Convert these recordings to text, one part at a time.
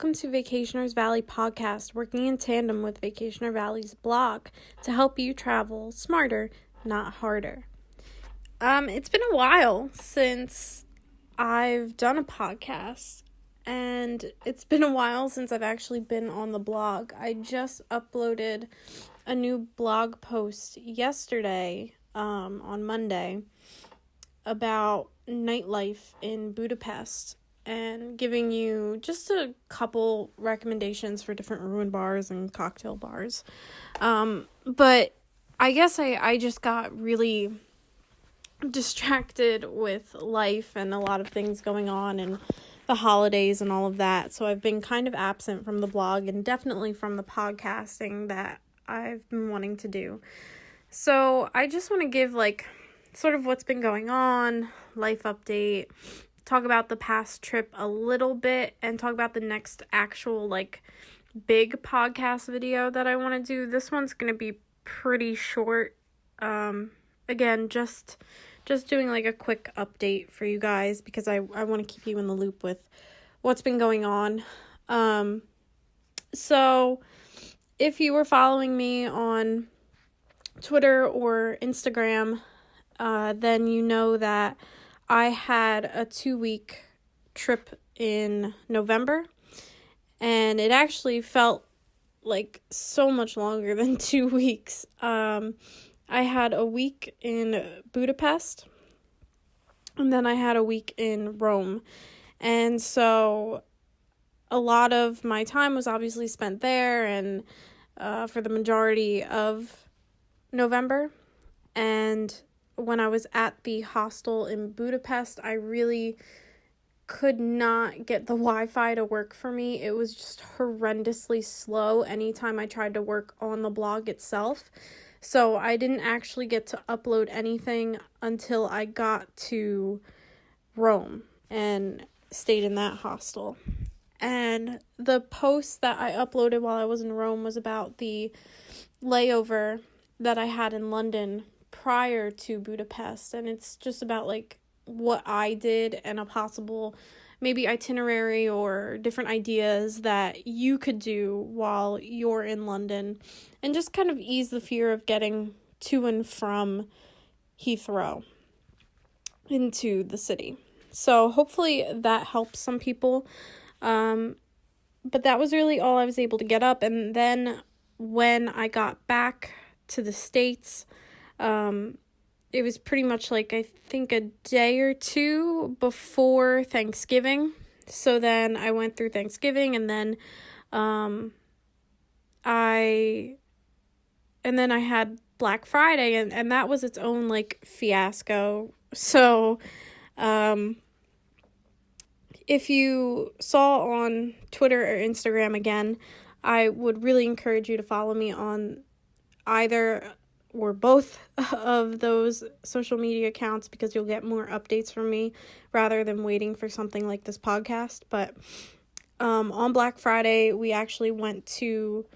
welcome to Vacationers Valley podcast, working in tandem with Vacationer Valley's blog to help you travel smarter, not harder. It's been a while since I've done a podcast, and it's been a while since I've actually been on the blog. I just uploaded a new blog post yesterday, on Monday, about nightlife in Budapest, and giving you just a couple recommendations for different ruin bars and cocktail bars. But I guess I just got really distracted with life and a lot of things going on and the holidays and all of that. So I've been kind of absent from the blog and definitely from the podcasting that I've been wanting to do. So I just want to give sort of what's been going on, life update, talk about the past trip a little bit, and talk about the next actual big podcast video that I want to do. This one's going to be pretty short. Again, just doing a quick update for you guys because I want to keep you in the loop with what's been going on. So if you were following me on Twitter or Instagram, then you know that I had a 2-week trip in November, and it actually felt like so much longer than 2 weeks. I had a week in Budapest, and then I had a week in Rome, and so a lot of my time was obviously spent there, and for the majority of November. And when I was at the hostel in Budapest, I really could not get the Wi-Fi to work for me. It was just horrendously slow anytime I tried to work on the blog itself. So I didn't actually get to upload anything until I got to Rome and stayed in that hostel. And the post that I uploaded while I was in Rome was about the layover that I had in London prior to Budapest, and it's just about what I did and a possible maybe itinerary or different ideas that you could do while you're in London, and just kind of ease the fear of getting to and from Heathrow into the city. So hopefully that helps some people. But that was really all I was able to get up. And then when I got back to the States, it was pretty much I think a day or two before Thanksgiving. So then I went through Thanksgiving, and then I had Black Friday, and that was its own fiasco. So if you saw on Twitter or Instagram, again, I would really encourage you to follow me on either or both of those social media accounts, because you'll get more updates from me rather than waiting for something like this podcast. But on Black Friday, we actually went to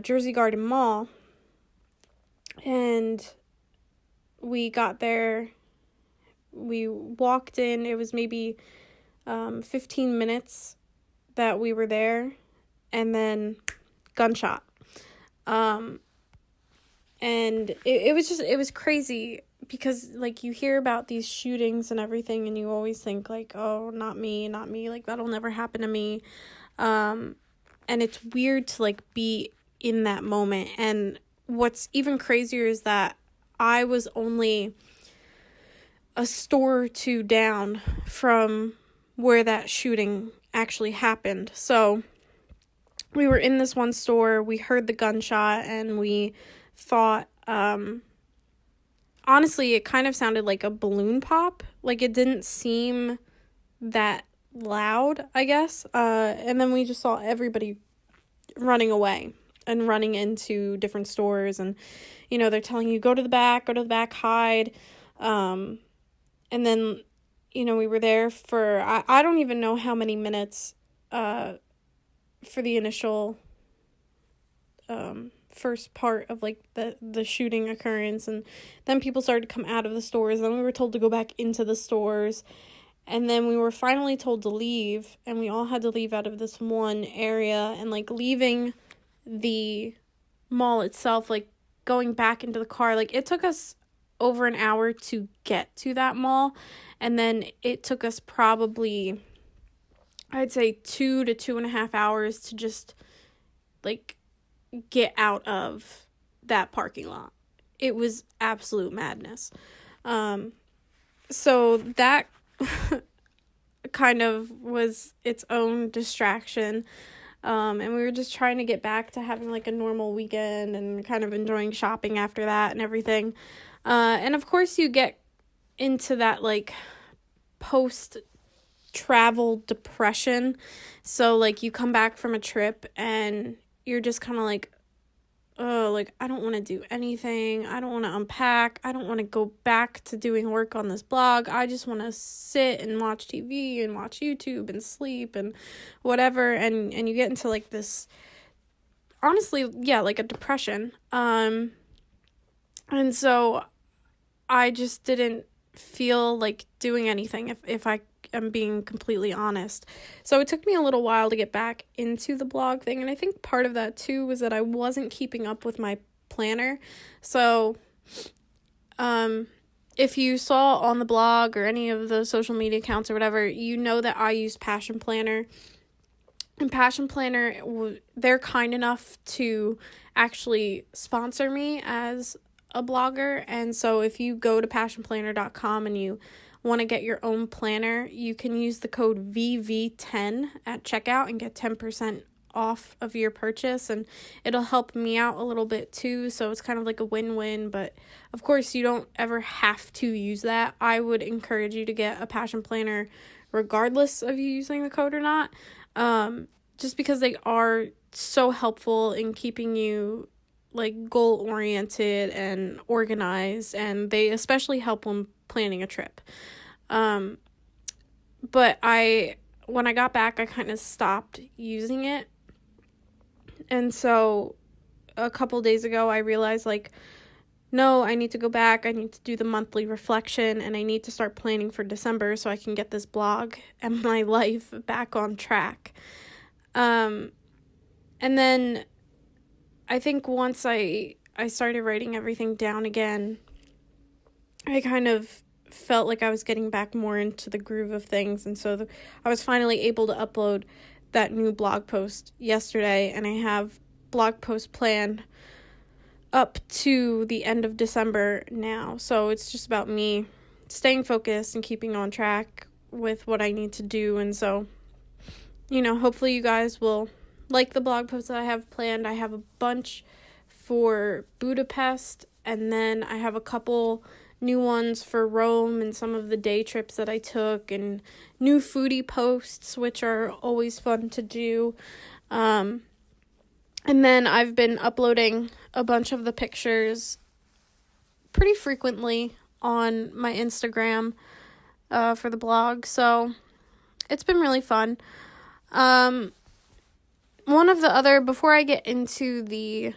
Jersey Garden Mall, and we got there. We walked in. It was maybe 15 minutes that we were there, and then gunshot. And it was crazy because you hear about these shootings and everything, and you always think oh, not me, that'll never happen to me. And it's weird to be in that moment. And what's even crazier is that I was only a store or two down from where that shooting actually happened. So we were in this one store, we heard the gunshot, and we thought, honestly, it kind of sounded like a balloon pop. It didn't seem that loud, I guess. And then we just saw everybody running away and running into different stores, and they're telling you go to the back, hide. And then we were there for I don't even know how many minutes for the initial first part of the shooting occurrence, and then people started to come out of the stores, and then we were told to go back into the stores, And then we were finally told to leave, and we all had to leave out of this one area, and like leaving the mall itself, like going back into the car, like it took us over an hour to get to that mall, and then it took us probably, I'd say 2 to 2.5 hours to just like get out of that parking lot. It was absolute madness. So that kind of was its own distraction. And we were just trying to get back to having like a normal weekend and kind of enjoying shopping after that and everything. And of course you get into that like post travel depression. So like you come back from a trip and you're just kind of like, oh, like I don't want to do anything. I don't want to unpack. I don't want to go back to doing work on this blog. I just want to sit and watch TV and watch YouTube and sleep and whatever. And you get into like this, honestly, yeah, like a depression. And so I just didn't feel like doing anything, if I am being completely honest. So it took me a little while to get back into the blog thing, and I think part of that too was that I wasn't keeping up with my planner. So if you saw on the blog or any of the social media accounts or whatever, you know that I use Passion Planner. And Passion Planner, they're kind enough to actually sponsor me as a blogger. And so if you go to passionplanner.com and you want to get your own planner, you can use the code VV10 at checkout and get 10% off of your purchase, and it'll help me out a little bit too. So it's kind of like a win-win, but of course you don't ever have to use that. I would encourage you to get a Passion Planner regardless of you using the code or not, just because they are so helpful in keeping you like goal-oriented and organized, and they especially help when planning a trip. But when I got back, I kind of stopped using it. And so a couple days ago, I realized like, no, I need to go back. I need to do the monthly reflection, and I need to start planning for December so I can get this blog and my life back on track. And then I think once I started writing everything down again, I kind of felt like I was getting back more into the groove of things. And so I was finally able to upload that new blog post yesterday, and I have blog post planned up to the end of December now. So it's just about me staying focused and keeping on track with what I need to do. And so, hopefully you guys will like the blog posts that I have planned. I have a bunch for Budapest, and then I have a couple new ones for Rome and some of the day trips that I took, and new foodie posts, which are always fun to do. And then I've been uploading a bunch of the pictures pretty frequently on my Instagram for the blog, so it's been really fun. One of the other, before I get into the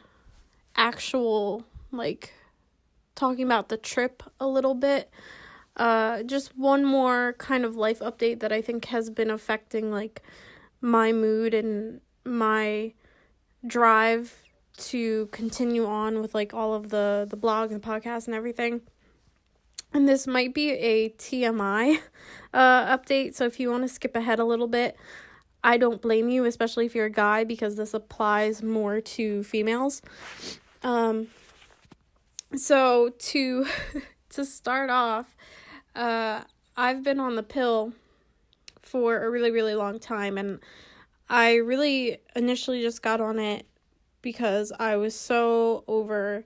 actual, like, talking about the trip a little bit, just one more kind of life update that I think has been affecting, like, my mood and my drive to continue on with, like, all of the blog and podcast and everything. And this might be a TMI update, so if you want to skip ahead a little bit, I don't blame you, especially if you're a guy, because this applies more to females. So to start off, I've been on the pill for a really, really long time, and I really initially just got on it because I was so over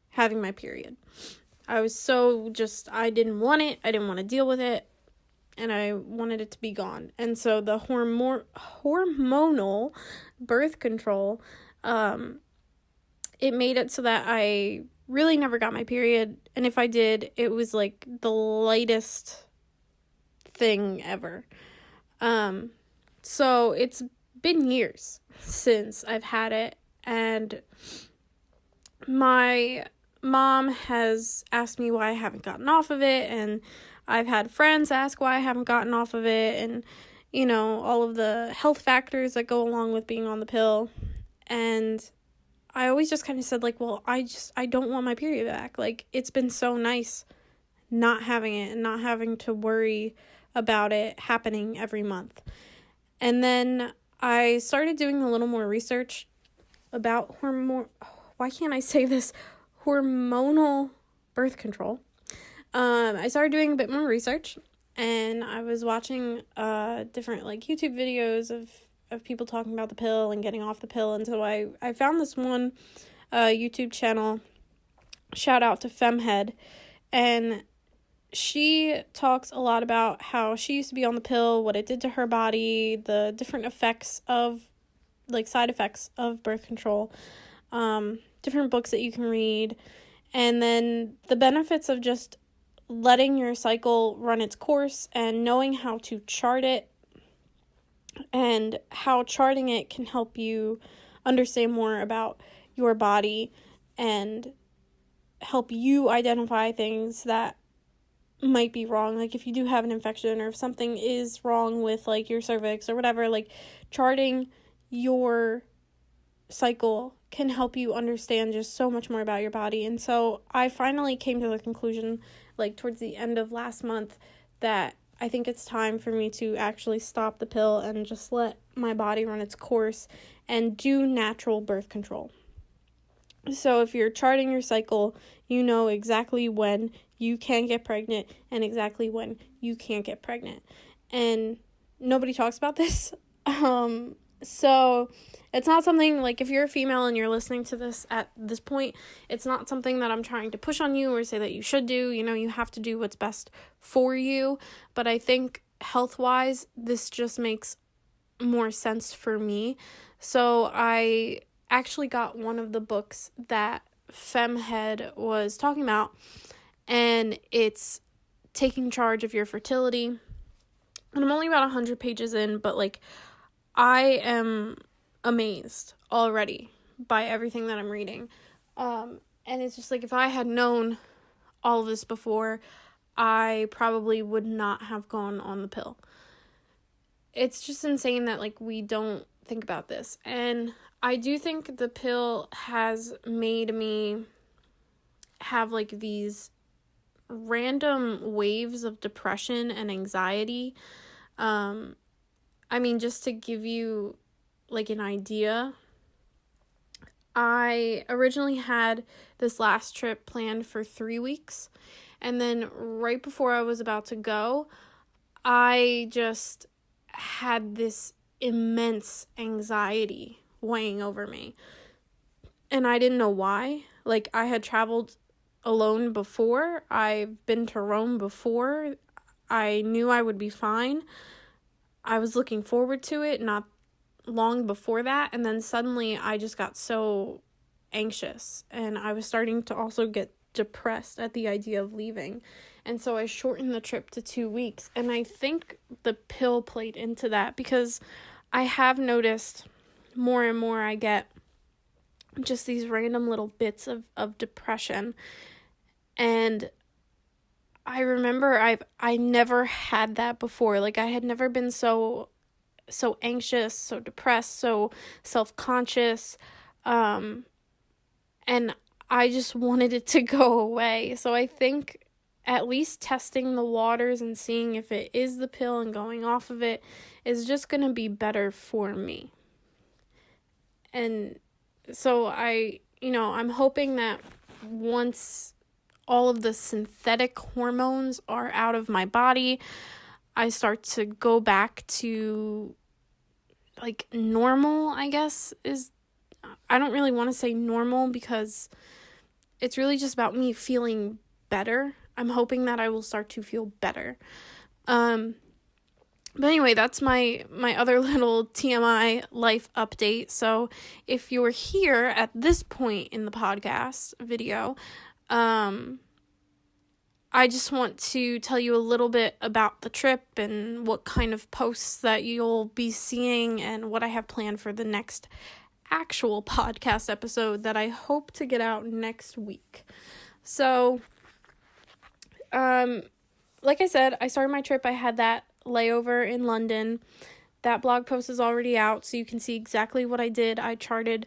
having my period. I was so I didn't want it, I didn't want to deal with it, and I wanted it to be gone. And so the hormonal birth control, it made it so that I really never got my period, and if I did, it was like the lightest thing ever. So it's been years since I've had it, and my mom has asked me why I haven't gotten off of it, and I've had friends ask why I haven't gotten off of it, and, you know, all of the health factors that go along with being on the pill. And I always just kind of said, like, well, I don't want my period back. Like, it's been so nice not having it and not having to worry about it happening every month. And then I started doing a little more research about why can't I say this? Hormonal birth control. I started doing a bit more research, and I was watching different like YouTube videos of people talking about the pill and getting off the pill, and so I found this one YouTube channel, shout out to Femhead, and she talks a lot about how she used to be on the pill, what it did to her body, the different effects of, like, side effects of birth control, different books that you can read, and then the benefits of just letting your cycle run its course and knowing how to chart it, and how charting it can help you understand more about your body and help you identify things that might be wrong. Like, if you do have an infection, or if something is wrong with, like, your cervix or whatever, like, charting your cycle can help you understand just so much more about your body. And so I finally came to the conclusion, like, towards the end of last month, that I think it's time for me to actually stop the pill and just let my body run its course and do natural birth control. So if you're charting your cycle, you know exactly when you can get pregnant and exactly when you can't get pregnant. And nobody talks about this. So it's not something, like, if you're a female and you're listening to this at this point, it's not something that I'm trying to push on you or say that you should do. You know, you have to do what's best for you. But I think health-wise, this just makes more sense for me. So I actually got one of the books that Femhead was talking about, and it's Taking Charge of Your Fertility. And I'm only about 100 pages in, but, like, I am amazed already by everything that I'm reading. And it's just like, if I had known all of this before, I probably would not have gone on the pill. It's just insane that, like, we don't think about this. And I do think the pill has made me have, like, these random waves of depression and anxiety. I mean, just to give you, like, an idea, I originally had this last trip planned for 3 weeks, and then right before I was about to go, I just had this immense anxiety weighing over me, and I didn't know why. Like, I had traveled alone before, I've been to Rome before, I knew I would be fine, I was looking forward to it not long before that, and then suddenly I just got so anxious, and I was starting to also get depressed at the idea of leaving, and so I shortened the trip to 2 weeks, and I think the pill played into that, because I have noticed more and more I get just these random little bits of depression, and I remember I never had that before. Like, I had never been so anxious, so depressed, so self-conscious, and I just wanted it to go away. So I think at least testing the waters and seeing if it is the pill and going off of it is just going to be better for me. And so I'm hoping that once all of the synthetic hormones are out of my body, I start to go back to, like, normal, I guess, I don't really want to say normal, because it's really just about me feeling better. I'm hoping that I will start to feel better. But anyway, that's my other little TMI life update. So if you're here at this point in the podcast video, I just want to tell you a little bit about the trip and what kind of posts that you'll be seeing and what I have planned for the next actual podcast episode that I hope to get out next week. So, like I said, I started my trip. I had that layover in London. That blog post is already out, so you can see exactly what I did. I charted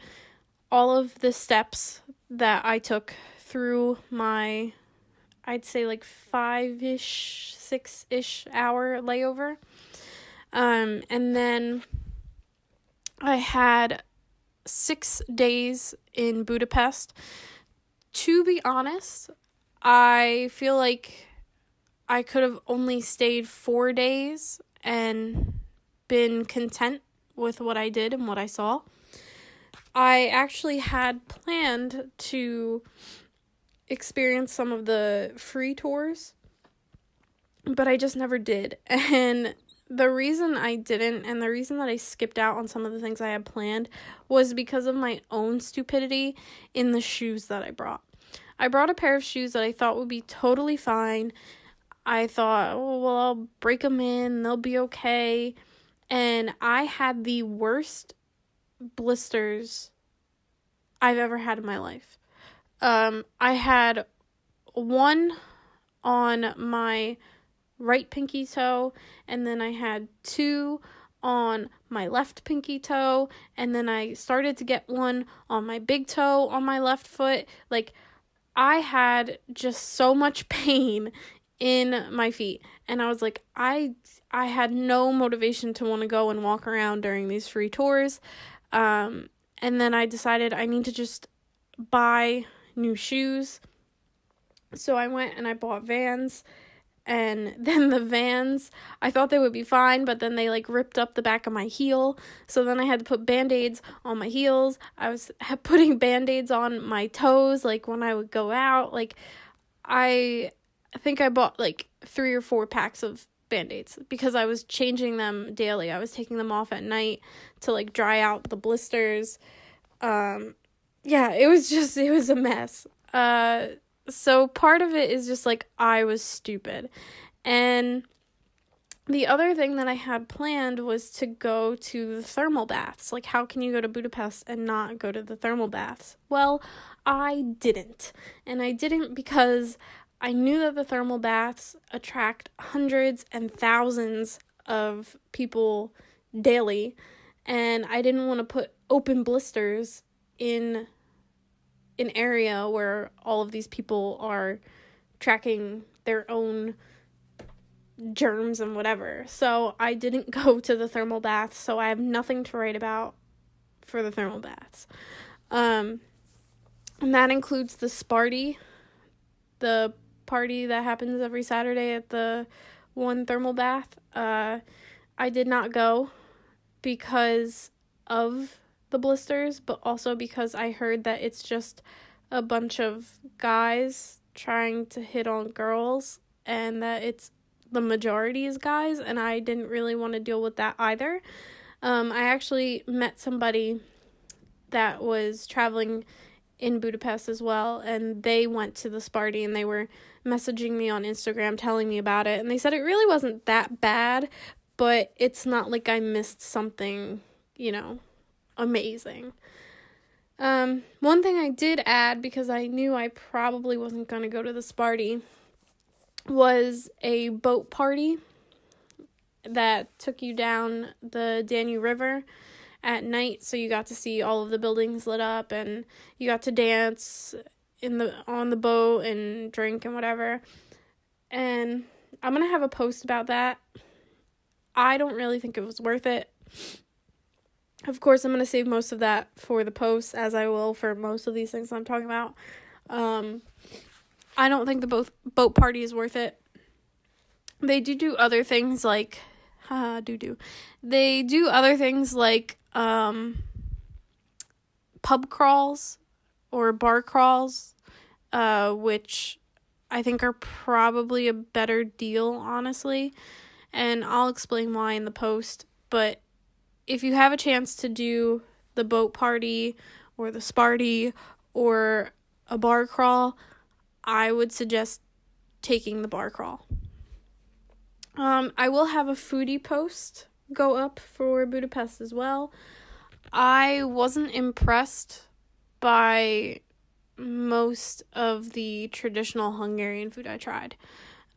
all of the steps that I took through my, I'd say like 5-ish, 6-ish hour layover. And then I had 6 days in Budapest. To be honest, I feel like I could have only stayed 4 days and been content with what I did and what I saw. I actually had planned to experience some of the free tours, but I just never did. And the reason I didn't, and the reason that I skipped out on some of the things I had planned, was because of my own stupidity in the shoes that I brought. I brought a pair of shoes that I thought would be totally fine. I thought, oh, well, I'll break them in, they'll be okay. And I had the worst blisters I've ever had in my life. I had one on my right pinky toe, and then I had 2 on my left pinky toe, and then I started to get one on my big toe on my left foot. Like, I had just so much pain in my feet, and I was like, I had no motivation to want to go and walk around during these free tours. And then I decided I need to just buy new shoes. So I went and I bought Vans, and then the Vans, I thought they would be fine, but then they like ripped up the back of my heel. So then I had to put Band-Aids on my heels. I was putting Band-Aids on my toes, like when I would go out. Like, I think I bought like 3 or 4 packs of Band-Aids because I was changing them daily. I was taking them off at night to like dry out the blisters. Yeah, it was a mess. So part of it is just like I was stupid. And the other thing that I had planned was to go to the thermal baths. Like, how can you go to Budapest and not go to the thermal baths? Well, I didn't. And I didn't because I knew that the thermal baths attract hundreds and thousands of people daily, and I didn't want to put open blisters in an area where all of these people are tracking their own germs and whatever. So I didn't go to the thermal baths, so I have nothing to write about for the thermal baths. And that includes the Sparty, the party that happens every Saturday at the one thermal bath. I did not go because of the blisters, but also because I heard that it's just a bunch of guys trying to hit on girls, and that it's the majority is guys, and I didn't really want to deal with that either. I actually met somebody that was traveling in Budapest as well, and they went to the Sparty, and they were messaging me on Instagram telling me about it, and they said it really wasn't that bad, but it's not like I missed something, amazing. One thing I did add, because I knew I probably wasn't going to go to the Sparty, was a boat party that took you down the Danube River at night, so you got to see all of the buildings lit up, and you got to dance on the boat and drink and whatever. And I'm gonna have a post about that. I don't really think it was worth it. Of course, I'm gonna save most of that for the post, as I will for most of these things I'm talking about. I don't think the boat party is worth it. They do other things like They do other things like pub crawls or bar crawls, which I think are probably a better deal, honestly. And I'll explain why in the post. But if you have a chance to do the boat party or the Sparty or a bar crawl, I would suggest taking the bar crawl. I will have a foodie post go up for Budapest as well. I wasn't impressed by most of the traditional Hungarian food I tried.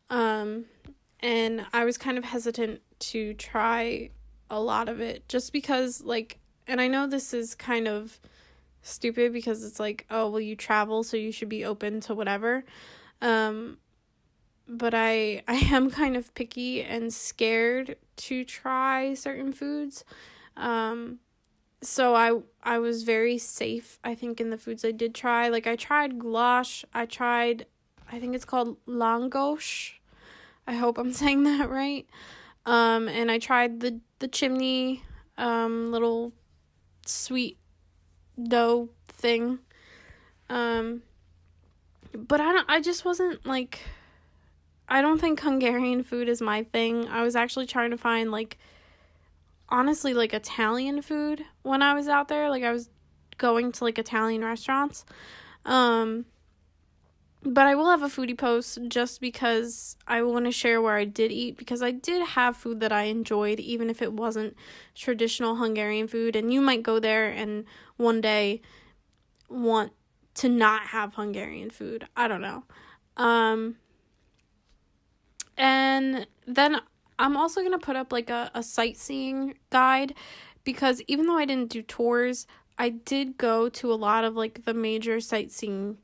And I was kind of hesitant to try a lot of it just because, like, and I know this is kind of stupid because it's like, oh, well, you travel, so you should be open to whatever. But I am kind of picky and scared to try certain foods. So I was very safe, I think, in the foods I did try. Like, I tried goulash. I think it's called langosh. I hope I'm saying that right. And I tried the chimney, little sweet dough thing. But I just wasn't, like, I don't think Hungarian food is my thing. I was actually trying to find, like, honestly, like, Italian food when I was out there. Like, I was going to, like, Italian restaurants. But I will have a foodie post just because I want to share where I did eat, because I did have food that I enjoyed, even if it wasn't traditional Hungarian food. And you might go there and one day want to not have Hungarian food. I don't know. And then I'm also going to put up, like, a sightseeing guide, because even though I didn't do tours, I did go to a lot of, like, the major sightseeing,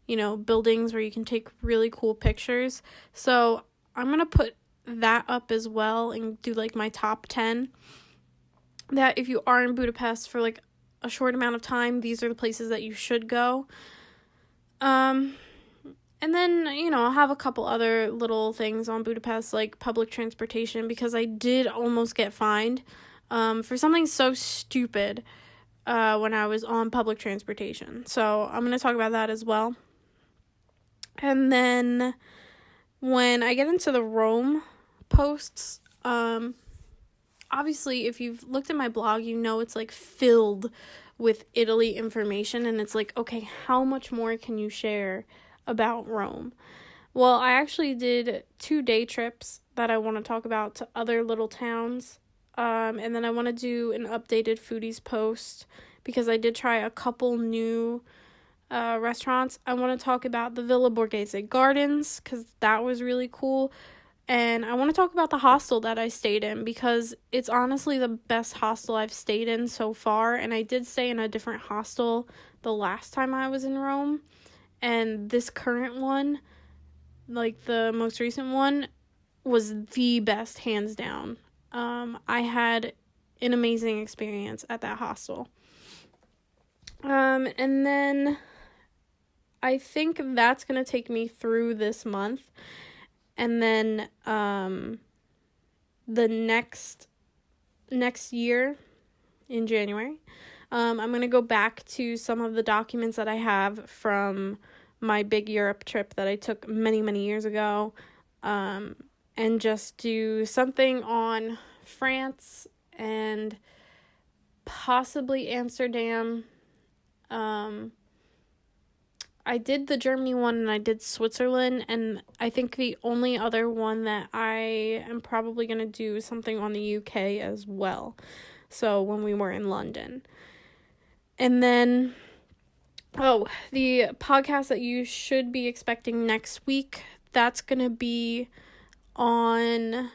buildings where you can take really cool pictures. So I'm going to put that up as well and do, like, my top 10. That if you are in Budapest for, like, a short amount of time, these are the places that you should go. And then, I'll have a couple other little things on Budapest, like public transportation, because I did almost get fined for something so stupid when I was on public transportation. So I'm going to talk about that as well. And then when I get into the Rome posts, obviously, if you've looked at my blog, it's, like, filled with Italy information, and it's like, okay, how much more can you share about Rome? Well, I actually did 2 day trips that I want to talk about to other little towns, and then I want to do an updated foodies post, because I did try a couple new restaurants. I want to talk about the Villa Borghese Gardens, because that was really cool. And I want to talk about the hostel that I stayed in, because it's honestly the best hostel I've stayed in so far. And I did stay in a different hostel the last time I was in Rome. And this current one, like the most recent one, was the best, hands down. I had an amazing experience at that hostel. And then I think that's going to take me through this month. And then the next year, in January, I'm going to go back to some of the documents that I have from my big Europe trip that I took many, many years ago, and just do something on France and possibly Amsterdam. I did the Germany one and I did Switzerland, and I think the only other one that I am probably going to do is something on the UK as well. So when we were in London. And then, the podcast that you should be expecting next week, that's going to be on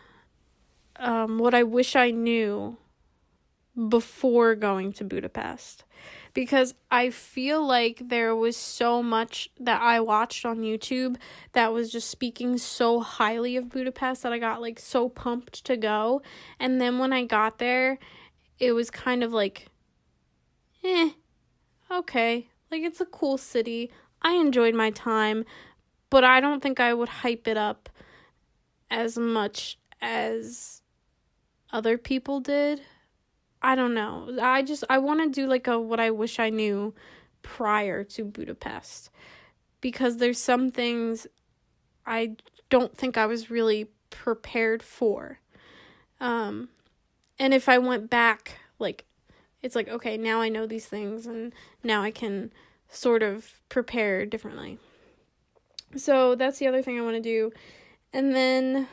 what I wish I knew before going to Budapest. Because I feel like there was so much that I watched on YouTube that was just speaking so highly of Budapest that I got, like, so pumped to go. And then when I got there, it was kind of like, okay. Like, it's a cool city. I enjoyed my time, but I don't think I would hype it up as much as other people did. I don't know. I want to do, like, a what I wish I knew prior to Budapest, because there's some things I don't think I was really prepared for. And if I went back, like, it's like, okay, now I know these things and now I can sort of prepare differently. So that's the other thing I want to do. And then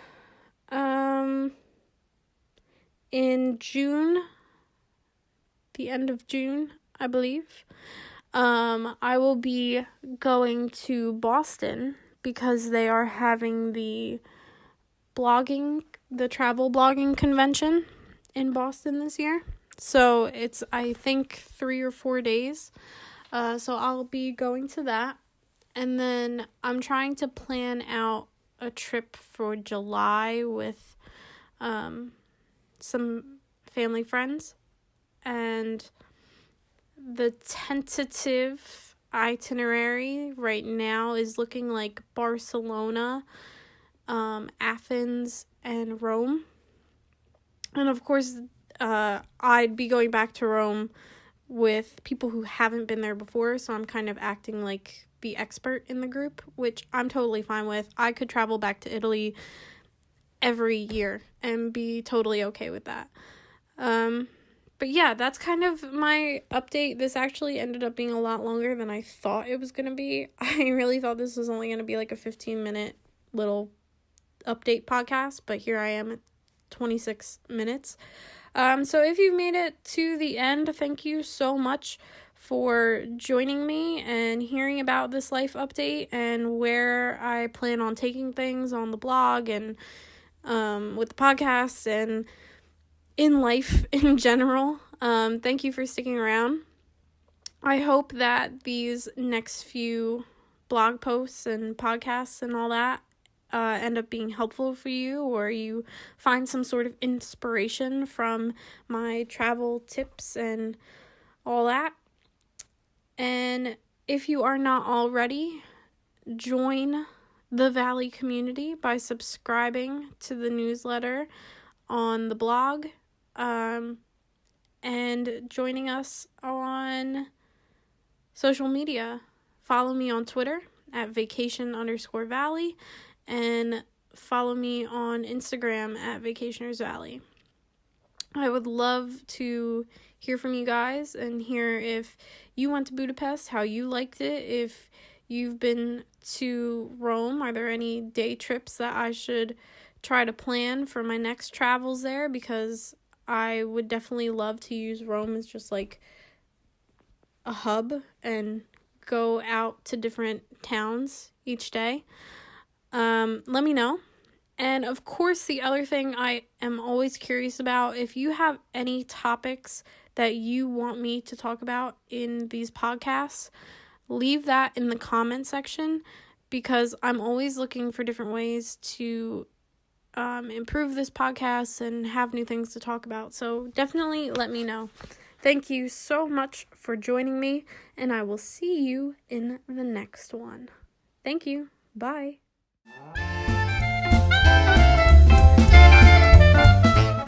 in June, the end of June, I believe, I will be going to Boston because they are having the the travel blogging convention in Boston this year. So it's, I think, 3 or 4 days. So I'll be going to that. And then I'm trying to plan out a trip for July with some family friends. And the tentative itinerary right now is looking like Barcelona, Athens, and Rome. And of course, I'd be going back to Rome with people who haven't been there before, so I'm kind of acting like the expert in the group, which I'm totally fine with. I could travel back to Italy every year and be totally okay with that. But yeah, that's kind of my update. This actually ended up being a lot longer than I thought it was going to be. I really thought this was only going to be like a 15-minute little update podcast, but here I am at 26 minutes. So if you've made it to the end, thank you so much for joining me and hearing about this life update and where I plan on taking things on the blog and with the podcast and in life in general. Thank you for sticking around. I hope that these next few blog posts and podcasts and all that end up being helpful for you, or you find some sort of inspiration from my travel tips and all that. And if you are not already, join the Valley community by subscribing to the newsletter on the blog, and joining us on social media. Follow me on Twitter at vacation_valley and follow me on Instagram at vacationersvalley. I would love to hear from you guys and hear if you went to Budapest, how you liked it, if you've been to Rome, are there any day trips that I should try to plan for my next travels there, because I would definitely love to use Rome as just like a hub and go out to different towns each day. Let me know. And of course, the other thing I am always curious about, if you have any topics that you want me to talk about in these podcasts, leave that in the comment section, because I'm always looking for different ways to improve this podcast and have new things to talk about. So definitely let me know. Thank you so much for joining me, and I will see you in the next one. Thank you. Bye.